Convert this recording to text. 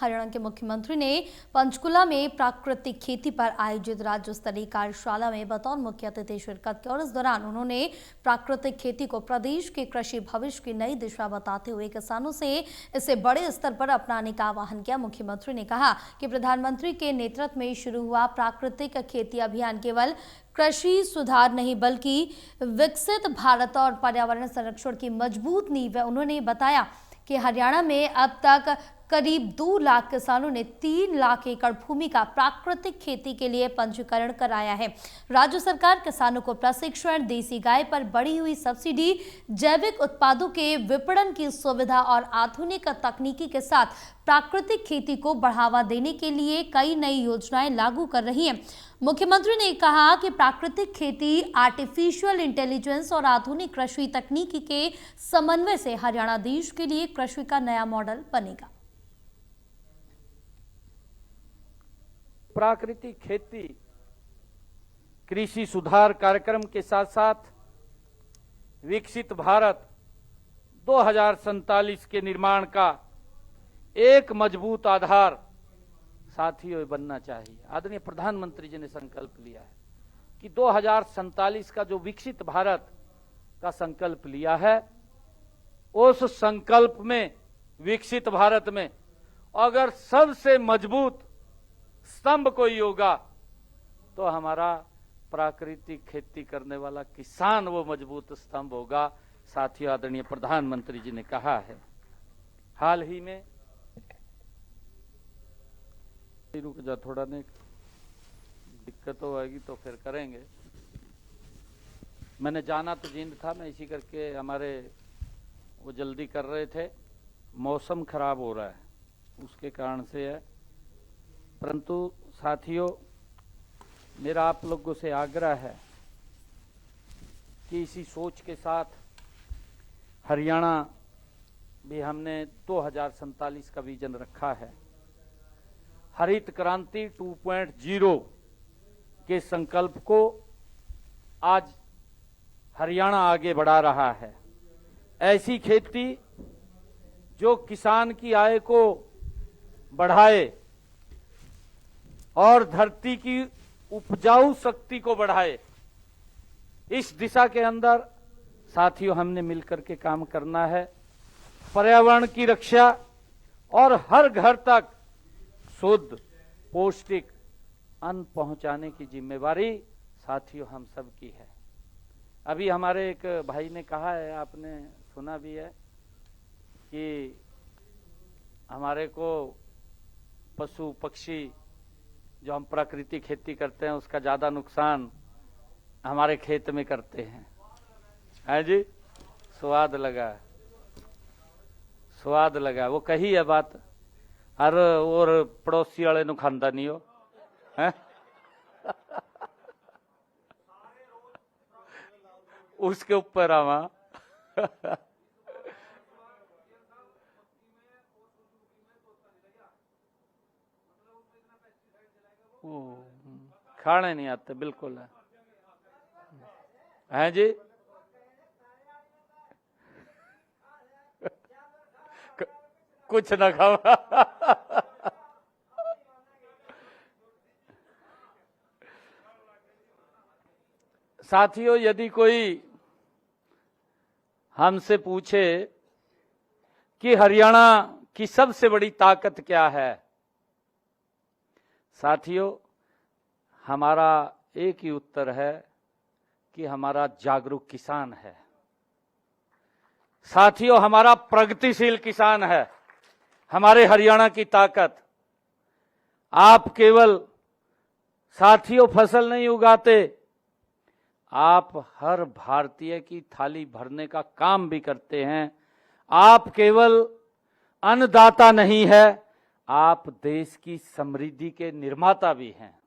हरियाणा के मुख्यमंत्री ने पंचकुला में प्राकृतिक खेती पर आयोजित राज्य स्तरीय कार्यशाला में बतौर मुख्य अतिथि शिरकत की और इस दौरान उन्होंने प्राकृतिक खेती को प्रदेश के कृषि भविष्य की नई दिशा बताते हुए किसानों से इसे बड़े स्तर पर अपनाने का आह्वान किया। मुख्यमंत्री ने कहा कि प्रधानमंत्री के नेतृत्व में शुरू हुआ प्राकृतिक खेती अभियान केवल कृषि सुधार नहीं बल्कि विकसित भारत और पर्यावरण संरक्षण की मजबूत नींव है। उन्होंने बताया कि हरियाणा में अब तक करीब 2 लाख किसानों ने 3 लाख एकड़ भूमि का प्राकृतिक खेती के लिए पंजीकरण कराया है। राज्य सरकार किसानों को प्रशिक्षण, देसी गाय पर बढ़ी हुई सब्सिडी, जैविक उत्पादों के विपणन की सुविधा और आधुनिक तकनीकी के साथ प्राकृतिक खेती को बढ़ावा देने के लिए कई नई योजनाएं लागू कर रही है। मुख्यमंत्री ने कहा कि प्राकृतिक खेती, आर्टिफिशियल इंटेलिजेंस और आधुनिक कृषि तकनीकी के समन्वय से हरियाणा देश के लिए कृषि का नया मॉडल बनेगा। प्राकृतिक खेती कृषि सुधार कार्यक्रम के साथ साथ विकसित भारत 2047 के निर्माण का एक मजबूत आधार साथियों बनना चाहिए। आदरणीय प्रधानमंत्री जी ने संकल्प लिया है कि 2047 का जो विकसित भारत का संकल्प लिया है, उस संकल्प में, विकसित भारत में अगर सबसे मजबूत स्तंभ कोई होगा तो हमारा प्राकृतिक खेती करने वाला किसान वो मजबूत स्तंभ होगा। साथियों, आदरणीय प्रधानमंत्री जी ने कहा है। हाल ही में रुक जा, थोड़ा नहीं दिक्कत हो आएगी तो फिर करेंगे। मैंने जाना तो जींद था, मैं इसी करके हमारे वो जल्दी कर रहे थे, मौसम खराब हो रहा है उसके कारण से है। परंतु साथियों, मेरा आप लोगों से आग्रह है कि इसी सोच के साथ हरियाणा भी हमने 2047 का विजन रखा है। हरित क्रांति 2.0 के संकल्प को आज हरियाणा आगे बढ़ा रहा है। ऐसी खेती जो किसान की आय को बढ़ाए और धरती की उपजाऊ शक्ति को बढ़ाए, इस दिशा के अंदर साथियों हमने मिलकर के काम करना है। पर्यावरण की रक्षा और हर घर तक शुद्ध पौष्टिक अन्न पहुंचाने की जिम्मेवारी साथियों हम सब की है। अभी हमारे एक भाई ने कहा है, आपने सुना भी है, कि हमारे को पशु पक्षी जो हम प्राकृतिक खेती करते हैं उसका ज्यादा नुकसान हमारे खेत में करते हैं। है जी, स्वाद लगा वो कही है बात। और पड़ोसी वाले नु खांदा नहीं हो है उसके ऊपर आवा खाने नहीं आते, बिल्कुल है जी। कुछ ना खाओ साथियों, यदि कोई हमसे पूछे कि हरियाणा की सबसे बड़ी ताकत क्या है, साथियों हमारा एक ही उत्तर है कि हमारा जागरूक किसान है। साथियों, हमारा प्रगतिशील किसान है हमारे हरियाणा की ताकत। आप केवल साथियों फसल नहीं उगाते, आप हर भारतीय की थाली भरने का काम भी करते हैं। आप केवल अन्नदाता नहीं है, आप देश की समृद्धि के निर्माता भी हैं।